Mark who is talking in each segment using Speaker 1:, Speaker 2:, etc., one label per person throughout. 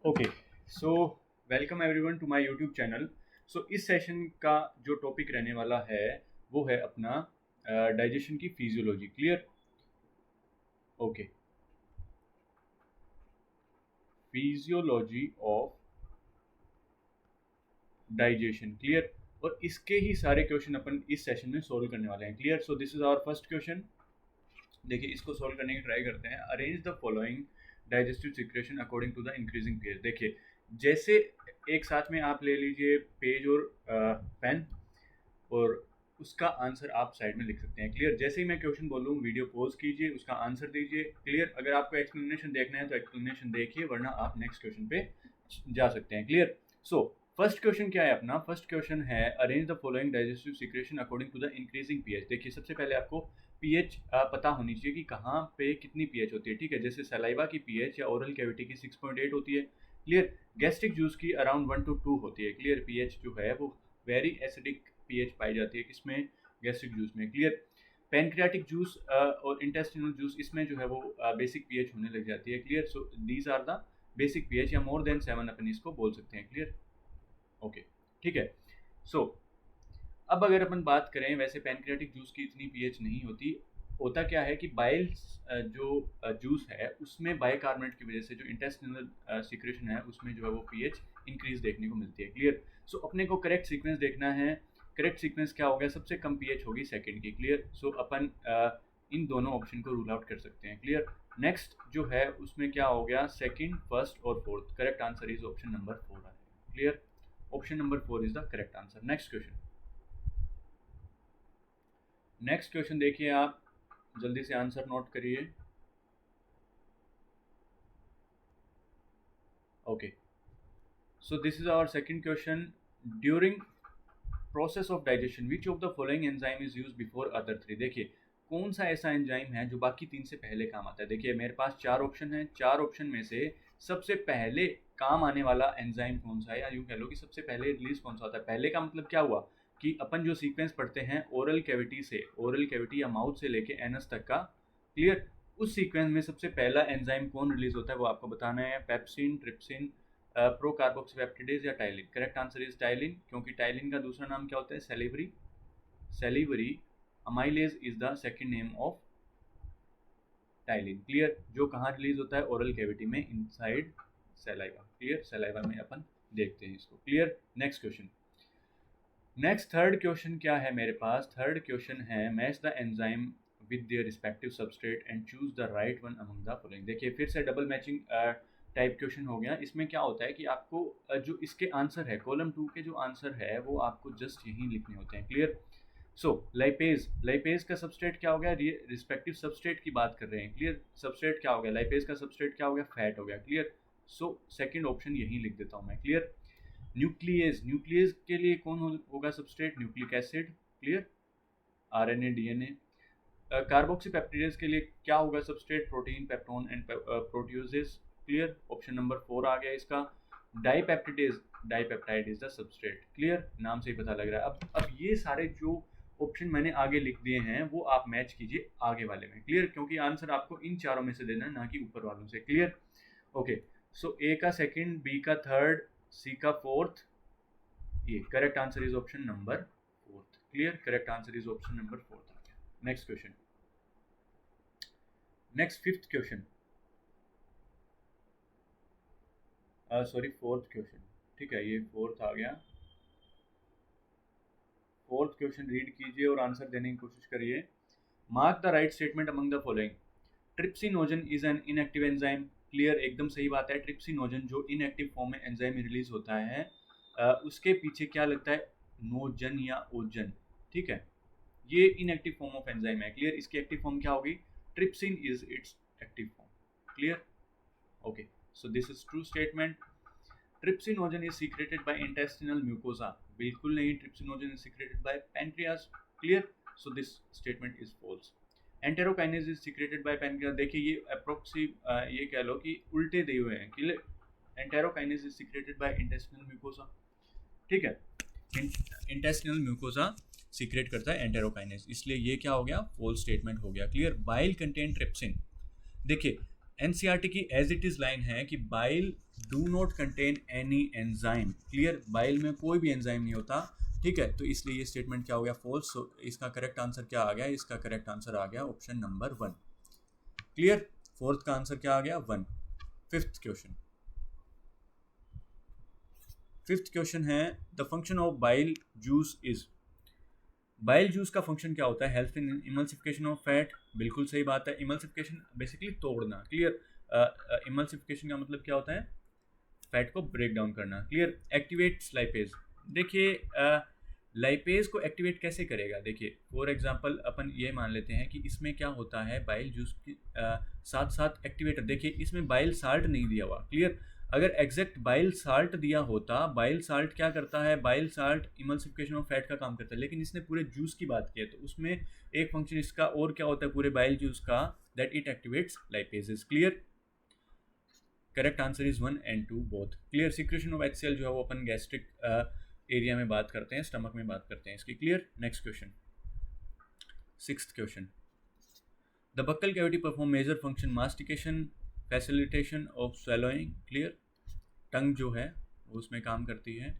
Speaker 1: Okay, so welcome everyone to my YouTube channel. So इस session का जो topic रहने वाला है वो है अपना डाइजेशन की physiology. Clear? Okay, physiology of digestion. Clear? और इसके ही सारे क्वेश्चन अपन इस सेशन में सोल्व करने वाले हैं। Clear? So this is our first question. देखिए, इसको सोल्व करने की ट्राई करते हैं। Arrange the following digestive secretion according to the increasing pH. देखिए, जैसे एक साथ में आप ले लीजिए पेज और पेन, और उसका आंसर आप साइड में लिख सकते हैं। क्लियर? जैसे ही मैं क्वेश्चन बोलूँ वीडियो पॉज कीजिए, उसका आंसर दीजिए। क्लियर? अगर आपको एक्सप्लेनेशन देखना है तो एक्सप्लेनेशन देखिए, वरना आप नेक्स्ट क्वेश्चन पे जा सकते हैं। क्लियर? सो फर्स्ट क्वेश्चन क्या है अपना? फर्स्ट क्वेश्चन है arrange the following digestive secretion according to the increasing pH. देखिए, सबसे पहले आपको पीएच पता होनी चाहिए कि कहाँ पे कितनी पीएच होती है। ठीक है? जैसे सलाइवा की पीएच या ओरल कैविटी की 6.8 होती है। क्लियर? गैस्ट्रिक जूस की अराउंड 1 to 2 होती है। क्लियर? पीएच जो है वो वेरी एसिडिक पीएच पाई जाती है किसमें? गैस्ट्रिक जूस में। क्लियर? पैनक्रियाटिक जूस और इंटेस्टिनल जूस, इसमें जो है वो बेसिक पीएच होने लग जाती है। Clear? So these are the basic pH, या मोर देन 7 अपन इसको बोल सकते हैं। क्लियर? ओके, ठीक है। सो अब अगर अपन बात करें, वैसे पैनक्रियाटिक जूस की इतनी पीएच नहीं होती। होता क्या है कि बाइल जो जूस है उसमें बाइकार्बोनेट की वजह से जो इंटेस्टिनल सिक्रेशन है उसमें जो है वो पीएच इंक्रीज देखने को मिलती है। क्लियर? सो अपने को करेक्ट सीक्वेंस देखना है। करेक्ट सीक्वेंस क्या हो गया? सबसे कम पीएच होगी सेकंड की। क्लियर? सो अपन इन दोनों ऑप्शन को रूल आउट कर सकते हैं। क्लियर? नेक्स्ट जो है उसमें क्या हो गया? सेकंड, फर्स्ट और fourth. Correct answer is option number 4 है। Clear? Option number 4 is the correct answer. Next question. Next question देखिए, आप जल्दी से आंसर नोट करिए। Okay, so this is our second question. During process of digestion which of the following enzyme is use before other three. देखिए, कौन सा ऐसा enzyme है जो बाकी तीन से पहले काम आता है। देखिए, मेरे पास चार ऑप्शन है। चार ऑप्शन में से सबसे पहले काम आने वाला एंजाइम कौन सा है, या यूं कह लो कि सबसे पहले रिलीज कौन सा होता है। पहले का मतलब क्या हुआ कि अपन जो सीक्वेंस पढ़ते हैं ओरल कैविटी से, ओरल कैविटी या माउथ से लेके एनस तक का। क्लियर? उस सीक्वेंस में सबसे पहला एंजाइम कौन रिलीज होता है वो आपको बताना है। पेप्सिन, ट्रिप्सिन, प्रोकार्बोक्सीपेप्टिडेज या ptyalin. Correct answer is ptyalin, क्योंकि टाइलिन का दूसरा नाम क्या होता है? Salivary. Salivary amylase is the second name of ptyalin. Clear? जो कहाँ रिलीज होता है? ओरल कैविटी में, इनसाइड सलाइवा। क्लियर? सलाइवा में अपन देखते हैं इसको। Clear? Next question. Next third question क्या है मेरे पास? थर्ड क्वेश्चन है match the enzyme with their respective substrate and choose the right one among the following. देखिए, फिर से डबल मैचिंग टाइप क्वेश्चन हो गया। इसमें क्या होता है कि आपको जो इसके आंसर है, कॉलम 2 के जो आंसर है वो आपको जस्ट यहीं लिखने होते हैं। क्लियर? सो लाइपेज, लाइपेज का सबस्ट्रेट क्या हो गया? रिस्पेक्टिव सबस्ट्रेट की बात कर रहे हैं। क्लियर? सबस्ट्रेट क्या हो गया? लाइपेज का सबस्ट्रेट क्या हो गया? फैट हो गया। क्लियर? सो सेकंड ऑप्शन यहीं लिख देता हूं मैं। क्लियर? न्यूक्लियस, न्यूक्लियस के लिए कौन होगा substrate? Nucleic acid. Clear? RNA, DNA. Carboxypeptidase के लिए क्या होगा substrate? Protein, peptone and proteoses. Clear? Option number 4 आ गया इसका। Dipeptidase, dipeptide is the substrate. Clear? नाम से ही पता लग रहा है। अब ये सारे जो ऑप्शन मैंने आगे लिख दिए हैं वो आप मैच कीजिए आगे वाले में। क्लियर? क्योंकि आंसर आपको इन चारों में से देना है, ना कि ऊपर वालों से। क्लियर? ओके, सो ए का सेकंड, बी का थर्ड, सी का फोर्थ, ये correct answer is option number 4। Clear? Correct answer is option number 4 आ गया। Next question. Next fifth question, sorry fourth question. ठीक है, ये फोर्थ आ गया। फोर्थ क्वेश्चन रीड कीजिए और आंसर देने की कोशिश करिए। Mark the right statement among the following. Trypsinogen is an inactive enzyme. Clear? एकदम सही बात है। ट्रिप्सिनोजन जो इनएक्टिव फॉर्म में एंजाइम में रिलीज होता है, उसके पीछे क्या लगता है? नोजन या ओजन। ठीक है? ये इनएक्टिव फॉर्म ऑफ एंजाइम है। क्लियर? इसकी एक्टिव फॉर्म क्या होगी? Trypsin is its active form. Clear? Okay, so this is true statement. Trypsinogen is secreted by intestinal mucosa. बिल्कुल नहीं, trypsinogen is secreted by pancreas. Clear? So this statement is false. Enterokinase is secreted by pancreas. देखिए, ये अप्रोक्सी ये कह लो कि उल्टे दिए हुए हैं। Clear? Enterokinase is secreted by intestinal mucosa. ठीक है? इंटेस्टिनल म्यूकोसा सीक्रेट करता है एंटेरोकाइनेज, इसलिए ये क्या हो गया? फॉल्स स्टेटमेंट हो गया। क्लियर? Bile contain trypsin. देखिए, एनसीईआरटी की एज इट इज लाइन है कि bile do not contain any enzyme. Clear, bile में कोई भी एंजाइम नहीं होता, ठीक है, तो इसलिए ये स्टेटमेंट क्या हो गया, फॉल्स। इसका करेक्ट आंसर क्या आ गया, इसका करेक्ट आंसर आ गया ऑप्शन नंबर 1। क्लियर, फोर्थ का आंसर क्या आ गया, 1। फिफ्थ क्वेश्चन, फिफ्थ क्वेश्चन है the function of bile juice is. Bile juice का फंक्शन क्या होता है, help in emulsification of fat. बिल्कुल सही बात है, इमल्सिफिकेशन बेसिकली तोड़ना। क्लियर, इमल्सिफिकेशन का मतलब क्या होता है, फैट को ब्रेक डाउन करना। Clear, activates lipase. देखिए लाइपेज को एक्टिवेट कैसे करेगा, देखिए फॉर एग्जांपल अपन ये मान लेते हैं कि इसमें क्या होता है, बाइल जूस के साथ साथ एक्टिवेटर। देखिए इसमें बाइल साल्ट नहीं दिया हुआ। क्लियर, अगर एग्जैक्ट बाइल साल्ट दिया होता, बाइल साल्ट क्या करता है, bile salt emulsification of fat का काम करता है, लेकिन इसने पूरे जूस की बात की है, तो उसमें एक फंक्शन इसका और क्या होता है पूरे बाइल जूस का, that it activates lipases. Clear, correct answer is 1 and 2 both. Clear, secretion of HCl जो है वो अपन गैस्ट्रिक एरिया में बात करते हैं, स्टमक में बात करते हैं इसकी। Clear, next question, sixth question, the buccal cavity perform major function mastication, facilitation of swallowing. Clear, tongue जो है वो उसमें काम करती है।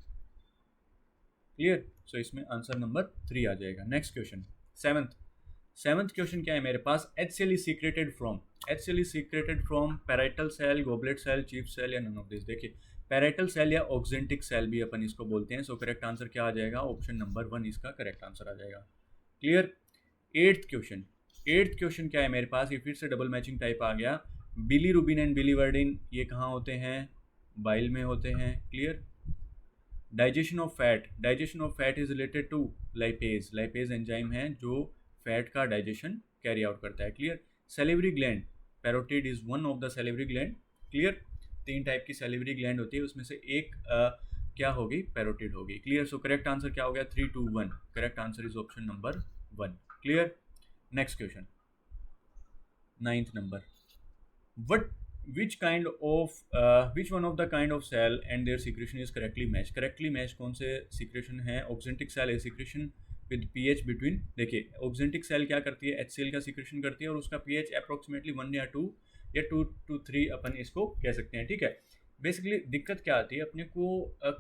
Speaker 1: क्लियर, सो इसमें आंसर नंबर 3 आ जाएगा। नेक्स्ट क्वेश्चन, सेवंथ क्वेश्चन क्या है मेरे पास, HCl is secreted from. HCl is secreted from parietal cell, goblet cell, chief cell या नन ऑफ दिस। देखिए पैराइटल सेल या ऑक्जेंटिक सेल भी अपन इसको बोलते हैं। सो करेक्ट आंसर क्या आ जाएगा, ऑप्शन नंबर 1 इसका करेक्ट आंसर आ जाएगा। क्लियर, एट्थ क्वेश्चन क्या है मेरे पास, ये फिर से डबल मैचिंग टाइप आ गया। बिलीरुबिन एंड बिलीवर्डिन ये कहाँ होते हैं, बाइल में होते हैं। Clear, digestion of fat is related to lipase. Lipase enzyme है जो फैट का डाइजेशन कैरी आउट करता है। Clear, salivary gland, parotid is one of the salivary gland. Clear, 3 type की सेलिवरी ग्लैंड होती है, उसमें से एक क्या होगी, पैरोटिड होगी। क्लियर, सो करेक्ट आंसर क्या हो गया, 3, 2, 1। Correct answer is option number 1। Clear, next question, 9th number, what which one of the kind of cell and their secretion is correctly matched कौन से secretion है, ऑक्जेंटिक सेल है secretion with pH between। देखिए oxyntic cell क्या करती है, HCl का secretion करती है और उसका pH अप्रोक्सीमेटली 1 या 2 या 2 to 3 अपन इसको कह सकते हैं। ठीक है, बेसिकली दिक्कत क्या आती है, अपने को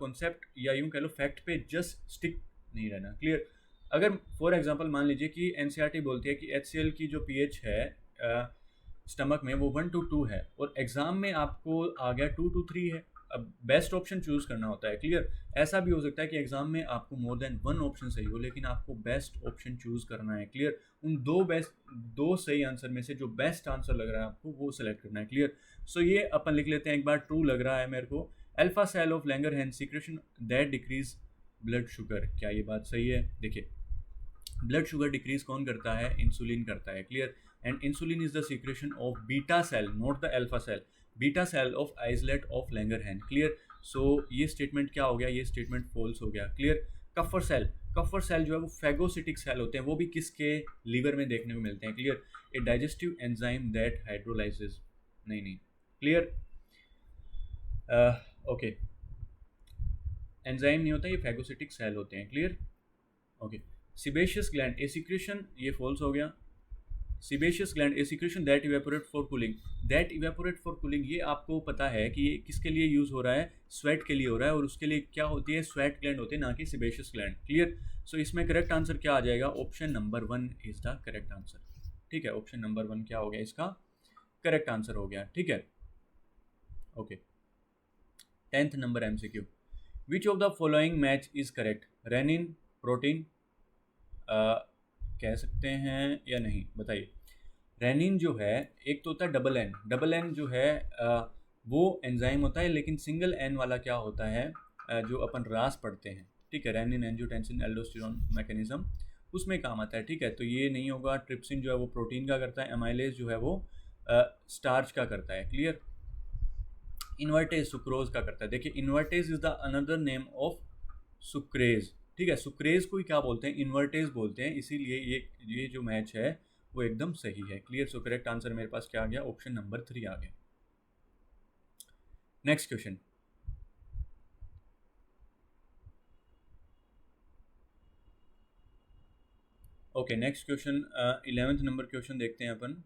Speaker 1: कॉन्सेप्ट या यूं कह लो फैक्ट पे जस्ट स्टिक नहीं रहना। क्लियर, अगर फॉर एग्जांपल मान लीजिए कि NCERT बोलती है कि HCl की जो pH है स्टमक में वो 1 to 2 है और एग्जाम में आपको आ गया 2 to 3 है, अब बेस्ट ऑप्शन चूज करना होता है। क्लियर, ऐसा भी हो सकता है कि एग्जाम में आपको मोर देन 1 ऑप्शन सही हो, लेकिन आपको बेस्ट ऑप्शन चूज करना है। क्लियर, उन दो सही आंसर में से जो बेस्ट आंसर लग रहा है आपको वो सिलेक्ट करना है। क्लियर, सो ये अपन लिख लेते हैं, एक बार ट्रू लग रहा है मेरे को। Alpha cell of Langerhans secretion that decrease blood sugar, क्या ये बात सही है? देखिए ब्लड शुगर डिक्रीज कौन करता है, इंसुलिन करता है। Clear, and insulin is the secretion of beta cell, not the alpha cell, beta cell of islet of Langerhans. Clear, सो ये स्टेटमेंट क्या हो गया, ये स्टेटमेंट फॉल्स हो गया। क्लियर, कफर सेल जो है वो फैगोसिटिक सेल होते हैं, वो भी किसके, लीवर में देखने को मिलते हैं। Clear, a digestive enzyme that hydrolyses, नहीं। क्लियर, ओके, एंजाइम नहीं होता, ये फैगोसिटिक सेल होते हैं। Clear, okay. सिबेशियस ग्लैंड ए सीक्रेशन, ये फॉल्स हो गया। Sebaceous gland A secretion that evaporate for cooling, that evaporate for cooling ये आपको पता है कि ये किसके लिए यूज हो रहा है, स्वेट के लिए हो रहा है, और उसके लिए क्या होती है, स्वेट ग्लैंड होती है, ना कि सिबेशियस ग्लैंड। क्लियर, सो इसमें करेक्ट आंसर क्या आ जाएगा, option number 1 is the correct answer. ठीक है, ऑप्शन नंबर 1 क्या हो गया, इसका करेक्ट आंसर हो गया। ठीक है, ओके। 10th नंबर MCQ, which of the following match is correct, renin, protein कह सकते हैं या नहीं, बताइए। रेनिन जो है एक तो होता है डबल एन जो है वो एंजाइम होता है, लेकिन सिंगल एन वाला क्या होता है, जो अपन रास पढ़ते हैं। ठीक है, रेनिन एंजियोटेंसिन एल्डोस्टेरोन मैकेनिज्म उसमें काम आता है। ठीक है, तो ये नहीं होगा। ट्रिप्सिन जो है वो प्रोटीन का करता है, एमाइलेज जो है वो स्टार्च का करता है। क्लियर, इन्वर्टेज सुक्रोज का करता है। देखिए invertase is the another name of sucrase. ठीक है, सुक्रेज को ही क्या बोलते हैं, इन्वर्टेज बोलते हैं, इसीलिए ये जो मैच है वो एकदम सही है। क्लियर, सो करेक्ट आंसर मेरे पास क्या आ गया, ऑप्शन नंबर 3 आ गया। Next question, okay, next question 11th number question देखते हैं अपन।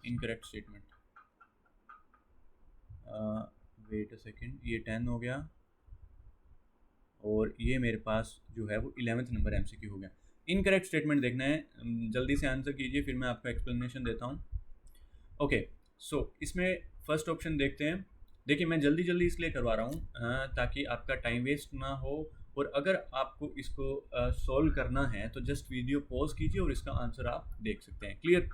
Speaker 1: Incorrect statement. Wait a second, ये 10 हो गया और ये मेरे पास जो है वो 11th नंबर एमसीक्यू हो गया। इनकरेक्ट स्टेटमेंट देखना है, जल्दी से आंसर कीजिए, फिर मैं आपको एक्सप्लेनेशन देता हूँ। ओके, सो इसमें फर्स्ट ऑप्शन देखते हैं। देखिए मैं जल्दी जल्दी इसलिए करवा रहा हूँ ताकि आपका टाइम वेस्ट ना हो, और अगर आपको इसको सॉल्व करना है तो जस्ट वीडियो पॉज कीजिए और इसका आंसर आप देख सकते हैं। Clear?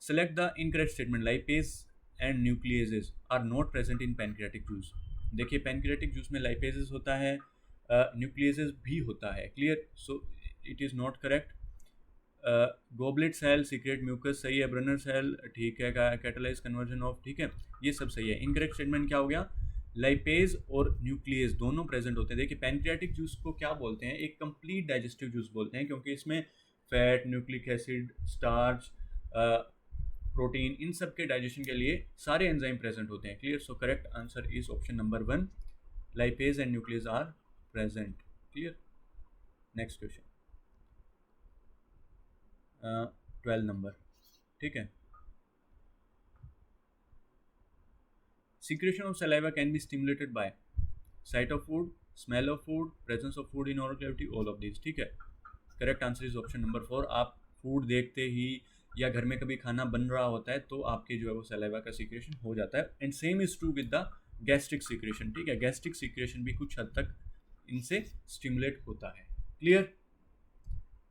Speaker 1: Select the incorrect statement. Lipase and nucleases are not present in pancreatic juice. देखिए पैनक्रियाटिक जूस में लाइपेजेस होता है, न्यूक्लियेजेस भी होता है। Clear? So it is not correct. Goblet cell, secrete mucus सही है, ब्रनर सेल ठीक है, कैटालाइज कन्वर्जन ऑफ ठीक है, ये सब सही है। इनकरेक्ट स्टेटमेंट क्या हो गया? लाइपेज और न्यूक्लियस दोनों प्रेजेंट होते हैं। देखिए पैनक्रियाटिक जूस को क्या बोलते हैं? एक कंप्लीट डाइजेस्टिव जूस बोलते हैं, क्योंकि इसमें fat, nucleic acid, starch, protein, इन सब के डाइजेशन के लिए सारे एंजाइम प्रेजेंट होते हैं। Clear? So correct answer is option number 1, lipase and nucleus are present. Clear? Next question 12 number, ठीक है। Secretion of saliva can be stimulated by sight of food, smell of food, presence of food in oral cavity, all of these। ठीक है, correct answer is option number 4। आप food देखते ही या घर में कभी खाना बन रहा होता है तो आपके जो है वो सलाइवा का सीक्रेशन हो जाता है। And same is true with the gastric secretion. ठीक है, गैस्ट्रिक सीक्रेशन भी कुछ हद तक इनसे स्टिमुलेट होता है। Clear?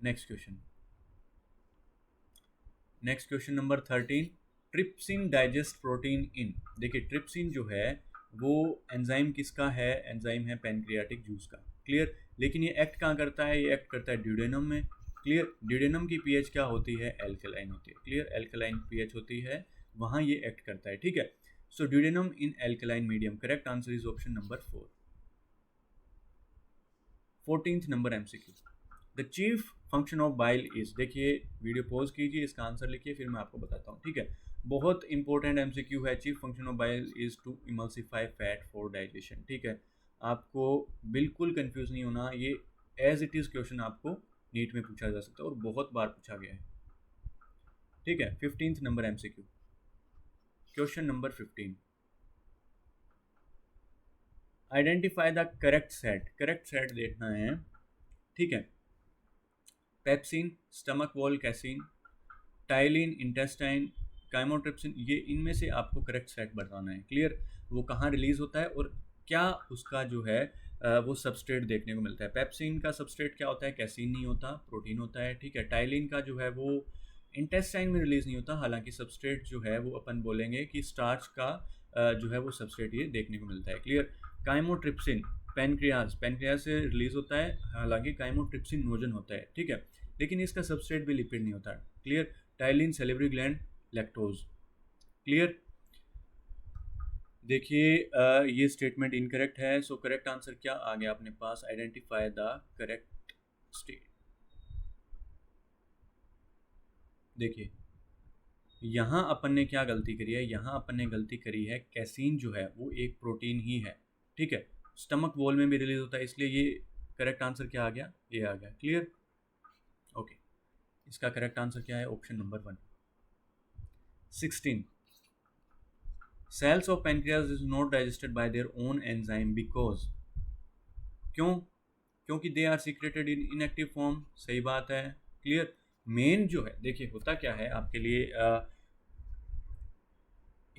Speaker 1: Next question, next question number 13, trypsin digest protein इन। देखिए ट्रिप्सिन जो है वो एंजाइम किसका है? एंजाइम है पैनक्रियाटिक जूस का। क्लियर? लेकिन ये एक्ट कहाँ करता है? ये एक्ट करता है ड्यूडेनम में। क्लियर? ड्यूडेनम की पीएच क्या होती है? एल्कलाइन होती है। क्लियर? एल्कलाइन पीएच होती है, वहाँ ये एक्ट करता है। ठीक है, so duodenum in alkaline medium. Correct answer is option number 4। 14th number MCQ, the chief function of bile is. देखिए वीडियो पॉज कीजिए, इसका आंसर लिखिए, फिर मैं आपको बताता हूँ। ठीक है, बहुत इंपॉर्टेंट एमसीक्यू है। Chief function of bile is to emulsify fat for digestion. ठीक है, आपको बिल्कुल कंफ्यूज नहीं होना, ये एज इट इज़ क्वेश्चन आपको नीट में पूछा जा सकता है और बहुत बार पूछा गया है। ठीक है, 15th number MCQ, question number 15, identify the correct set. Correct set देखना है। ठीक है, pepsin, stomach wall casein, ptyalin, intestine, chymotrypsin, ये इनमें से आपको करेक्ट सेट बताना है। क्लियर? वो कहाँ रिलीज होता है और क्या उसका जो है वो सबस्ट्रेट देखने को मिलता है। पेप्सिन का सबस्ट्रेट क्या होता है? कैसीन नहीं होता, प्रोटीन होता है। ठीक है, टाइलिन का जो है वो इंटेस्टाइन में रिलीज नहीं होता, हालांकि सबस्ट्रेट जो है वो अपन बोलेंगे कि स्टार्च का जो है वो सबस्ट्रेट ये देखने को मिलता है। क्लियर? काइमोट्रिप्सिन पैनक्रियाज से रिलीज होता है, हालांकि काइमोट्रिप्सिन नोजन होता है। ठीक है, लेकिन इसका सबस्ट्रेट भी लिपिड नहीं होता। Clear? Ptyalin, salivary gland, lactose. Clear? देखिए ये स्टेटमेंट इनकरेक्ट है, सो करेक्ट आंसर क्या आ गया अपने पास? Identify the correct state. देखिए यहाँ अपन ने क्या गलती करी है? यहाँ अपन ने गलती करी है, कैसीन जो है वो एक प्रोटीन ही है। ठीक है, स्टमक वॉल में भी रिलीज होता है, इसलिए ये करेक्ट आंसर क्या आ गया? ये आ गया। क्लियर? ओके, इसका करेक्ट आंसर क्या है? Option number 1। 16, cells of pancreas is not digested by their own enzyme because, क्यों? क्योंकि they are secreted in inactive form. सही बात है। क्लियर? मेन जो है, देखिए होता क्या है आपके लिए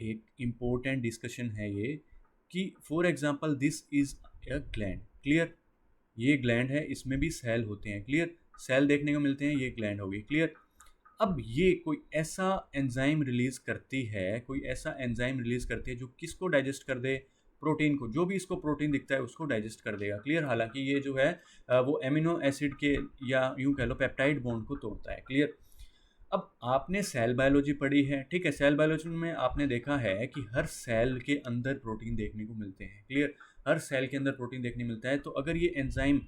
Speaker 1: एक इम्पोर्टेंट डिस्कशन है ये कि for example this is a gland. Clear? ये ग्लैंड है, इसमें भी सेल होते हैं। क्लियर? सेल देखने को मिलते हैं, ये ग्लैंड होगी। क्लियर? अब ये कोई ऐसा एंजाइम रिलीज करती है, कोई ऐसा एंजाइम रिलीज करती है जो किसको डाइजेस्ट कर दे? प्रोटीन को। जो भी इसको प्रोटीन दिखता है उसको डाइजेस्ट कर देगा। क्लियर? हालांकि ये जो है वो एमिनो एसिड के या यूं कह लो पेप्टाइड बॉन्ड को तोड़ता है। क्लियर? अब आपने सेल बायोलॉजी पढ़ी है। ठीक है, सेल बायोलॉजी में आपने देखा है कि हर सेल के अंदर प्रोटीन देखने को मिलते हैं। क्लियर? हर सेल के अंदर प्रोटीन देखने मिलता है। तो अगर ये एंजाइम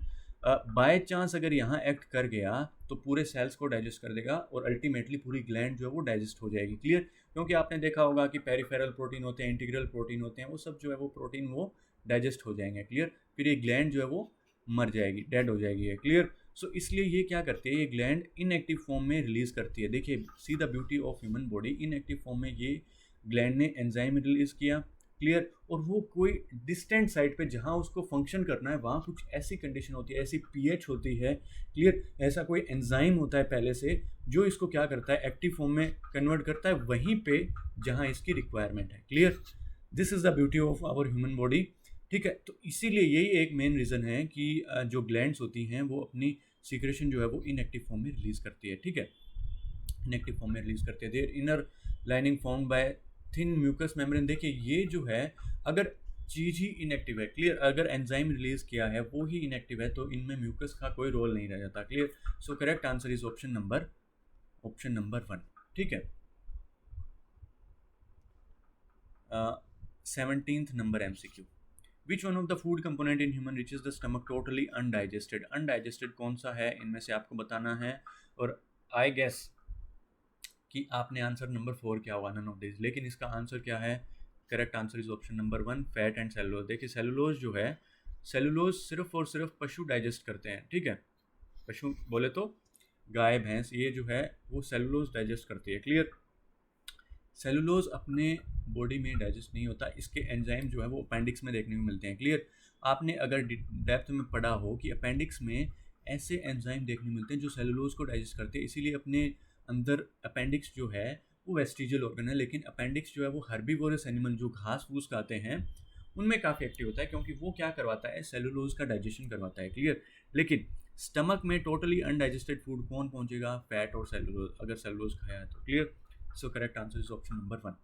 Speaker 1: बाय चांस अगर यहाँ एक्ट कर गया तो पूरे सेल्स को डाइजेस्ट कर देगा और अल्टीमेटली पूरी ग्लैंड जो है वो डाइजेस्ट हो जाएगी। क्लियर? क्योंकि आपने देखा होगा कि पेरिफेरल प्रोटीन होते हैं, इंटीग्रल प्रोटीन होते हैं, वो सब जो है वो प्रोटीन वो डाइजेस्ट हो जाएंगे। क्लियर? फिर ये ग्लैंड जो है वो मर जाएगी, डेड हो जाएगी। क्लियर? सो इसलिए ये क्या करती है, ये ग्लैंड इनएक्टिव फॉर्म में रिलीज करती है। देखिए, see the beauty of human body, inactive form में ये ग्लैंड ने एंजाइम रिलीज किया, क्लियर। और वो कोई डिस्टेंट साइड पे जहाँ उसको फंक्शन करना है वहाँ कुछ ऐसी कंडीशन होती है, ऐसी पीएच होती है, क्लियर, ऐसा कोई एंजाइम होता है पहले से जो इसको क्या करता है, एक्टिव फॉर्म में कन्वर्ट करता है वहीं पे जहाँ इसकी रिक्वायरमेंट है, clear. This is the beauty of our human body, ठीक है। तो इसीलिए यही एक मेन रीज़न है कि जो ग्लैंड्स होती हैं वो अपनी सीक्रेशन जो है वो इनएक्टिव फॉर्म में रिलीज करती है, ठीक है, इनएक्टिव फॉर्म में रिलीज करती है। Their inner lining formed by thin mucus membrane. देखिए, ये जो है अगर चीज़ ही इनएक्टिव है, क्लियर, अगर एंजाइम रिलीज किया है वो ही इनएक्टिव है तो इनमें म्यूकस का कोई रोल नहीं रह जाता, clear. So correct answer is option number 1, ठीक है। 17th number MCQ, which one of the food component in human reaches the stomach totally undigested. Undigested कौन सा है इनमें से आपको बताना है, और आई गेस कि आपने आंसर नंबर 4 क्या होगा, नन ऑफ दिस, लेकिन इसका आंसर क्या है, correct answer is option number 1, fat and cellulose. देखिए, सेलुलोज जो है, सेलुलोज सिर्फ और सिर्फ पशु डाइजेस्ट करते हैं, ठीक है, पशु बोले तो गाय भैंस, ये जो है वो सेलुलोज डाइजेस्ट करती है, क्लियर। सेलुलोज अपने बॉडी में डाइजेस्ट नहीं होता, इसके एंजाइम जो है वो अपेंडिक्स में देखने को मिलते हैं, क्लियर। आपने अगर डेप्थ में पढ़ा हो कि अपेंडिक्स में ऐसे एंजाइम देखने मिलते हैं जो सेलुलोज को डाइजेस्ट करते हैं, इसीलिए अपने अंदर अपेंडिक्स जो है वो वेस्टिजियल ऑर्गन है, लेकिन अपेंडिक्स जो है वो हर्बीवोरस एनिमल जो घास फूस खाते हैं उनमें काफ़ी एक्टिव होता है, क्योंकि वो क्या करवाता है, सेलुलोज का डाइजेशन करवाता है, क्लियर। लेकिन स्टमक में टोटली अनडाइजेस्टेड फूड कौन पहुंचेगा, फैट और सेलुलोज, अगर सेलुलोज खाया है तो, clear. So correct answer is option number 1।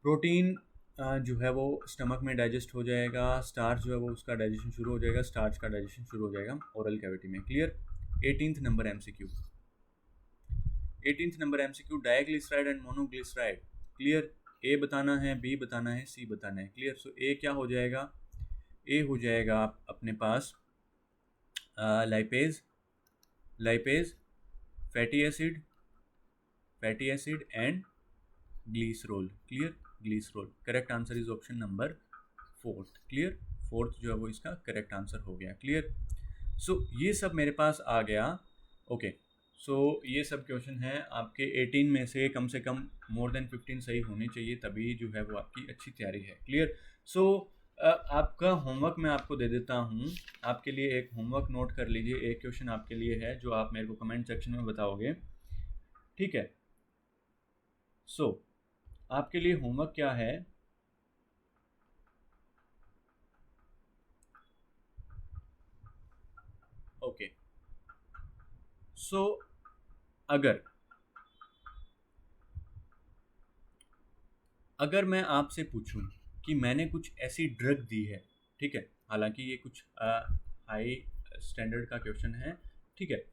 Speaker 1: Protein जो है वो स्टमक में डाइजेस्ट हो जाएगा, स्टार्च जो है वो उसका डाइजेशन शुरू हो जाएगा, स्टार्च का डाइजेशन शुरू हो जाएगा ओरल कैविटी में, clear. 18th number MCQ, 18th number MCQ, diglyceride and monoglyceride, clear. A बताना है, बी बताना है, सी बताना है, क्लियर। सो ए क्या हो जाएगा, ए हो जाएगा अपने पास lipase, lipase, fatty acid, fatty acid and glycerol, clear, glycerol. Correct answer is option number 4, clear. 4th जो है वो इसका करेक्ट आंसर हो गया, क्लियर। सो ये सब मेरे पास आ गया, ओके। सो ये सब क्वेश्चन हैं आपके 18 में से कम मोर देन 15 सही होने चाहिए, तभी जो है वो आपकी अच्छी तैयारी है, क्लियर। सो आपका होमवर्क मैं आपको दे देता हूँ, आपके लिए एक होमवर्क नोट कर लीजिए, एक क्वेश्चन आपके लिए है जो आप मेरे को कमेंट सेक्शन में बताओगे, ठीक है। सो आपके लिए होमवर्क क्या है, ओके। सो अगर मैं आपसे पूछूं कि मैंने कुछ ऐसी ड्रग दी है, ठीक है, हालांकि ये कुछ हाई स्टैंडर्ड का क्वेश्चन है, ठीक है,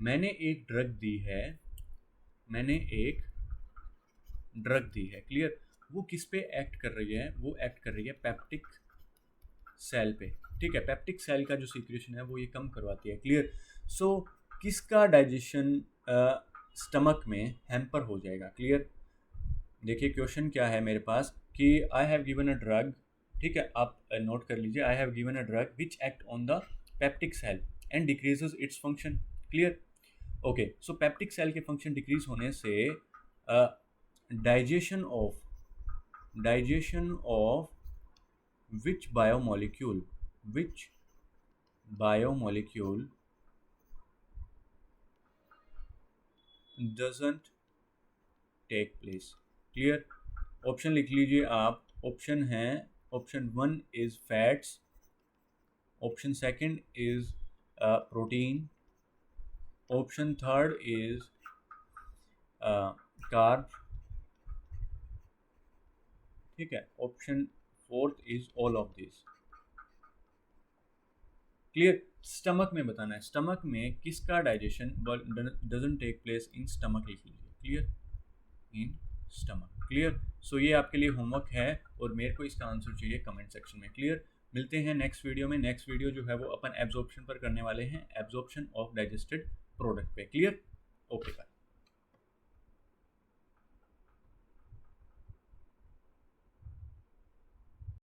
Speaker 1: मैंने एक ड्रग दी है, मैंने एक ड्रग दी है, क्लियर। वो किस पे एक्ट कर रही है, वो एक्ट कर रही है पेप्टिक सेल पे, ठीक है, पेप्टिक सेल का जो सीक्रेशन है वो ये कम करवाती है, क्लियर। सो किसका डाइजेशन स्टमक में हैम्पर हो जाएगा, क्लियर। देखिए, क्वेश्चन क्या है मेरे पास कि I have given a drug, ठीक है, आप नोट कर लीजिए, I have given a drug which act on the peptic cell and decreases its function, clear. Okay, so peptic cell के फंक्शन डिक्रीज होने से digestion of which biomolecule doesn't take place, clear. Option लिख लीजिए आप, option है, option 1 is fats, option 2 is protein, option 3 is carb, ठीक है, option 4 is all of this, clear. Stomach में बताना है, स्टमक में किसका digestion doesn't take place in stomach लिख लीजिए, क्लियर, इन स्टमक, क्लियर। सो ये आपके लिए होमवर्क है और मेरे को इसका आंसर चाहिए कमेंट सेक्शन में, क्लियर। मिलते हैं नेक्स्ट वीडियो में, नेक्स्ट वीडियो जो है वो अपन एब्जॉर्प्शन पर करने वाले हैं, एब्जॉर्प्शन ऑफ डाइजेस्टेड प्रोडक्ट पे, क्लियर, ओके बाय।